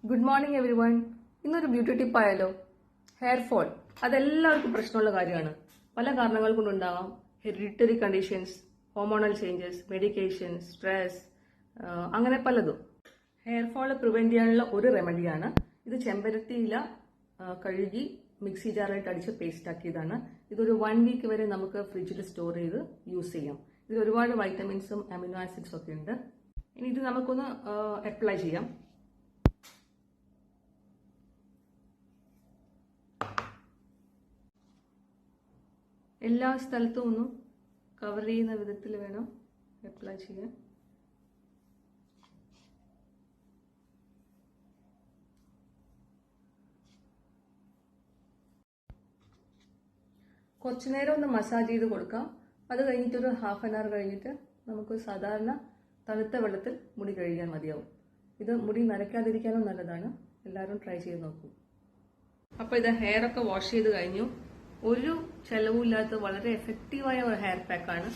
Good morning everyone. ഇന്നൊരു beauty tip ആയാലോ? Hair fall അതെല്ലാവർക്കും പ്രശ്നമുള്ള കാര്യമാണ്. പല കാരണങ്ങൾ കൊണ്ടുണ്ടാവാം. Hereditary conditions, hormonal changes, medication, stress, അങ്ങനെ പലതും. ഹെയർ ഫോൾ പ്രിവെന്റ് ചെയ്യാനുള്ള ഒരു റെമഡിയാണ് ഇത്. ചെമ്പരത്തിയില കഴുകി മിക്സി ജാറായിട്ട് അടിച്ച് പേസ്റ്റ് ആക്കിയതാണ്. ഇതൊരു 1 വീക്ക് വരെ നമുക്ക് ഫ്രിഡ്ജിൽ സ്റ്റോർ ചെയ്ത് യൂസ് ചെയ്യാം. ഇതിൽ ഒരുപാട് വൈറ്റമിൻസും അമിനോ ആസിഡ്സും ഒക്കെ ഉണ്ട്. ഇനി ഇത് നമുക്കൊന്ന് അപ്ലൈ ചെയ്യാം. എല്ലാ സ്ഥലത്തും ഒന്ന് കവർ ചെയ്യുന്ന വിധത്തിൽ വേണം അപ്ലൈ ചെയ്യാൻ. കുറച്ചു നേരം ഒന്ന് മസാജ് ചെയ്ത് കൊടുക്കാം. അത് കഴിഞ്ഞിട്ടൊരു ഹാഫ് ആൻ അവർ കഴിഞ്ഞിട്ട് നമുക്ക് സാധാരണ തണുത്ത വെള്ളത്തിൽ മുടി കഴുകാൻ മതിയാവും. ഇത് മുടി നരയ്ക്കാതിരിക്കാനും നല്ലതാണ്. എല്ലാവരും ട്രൈ ചെയ്ത് നോക്കൂ. അപ്പോൾ ഇത് ഹെയർ ഒക്കെ വാഷ് ചെയ്ത് കഴിഞ്ഞു. ഒരു ചെലവുമില്ലാത്ത വളരെ എഫക്റ്റീവായ ഒരു ഹെയർ പാക്കാണ്.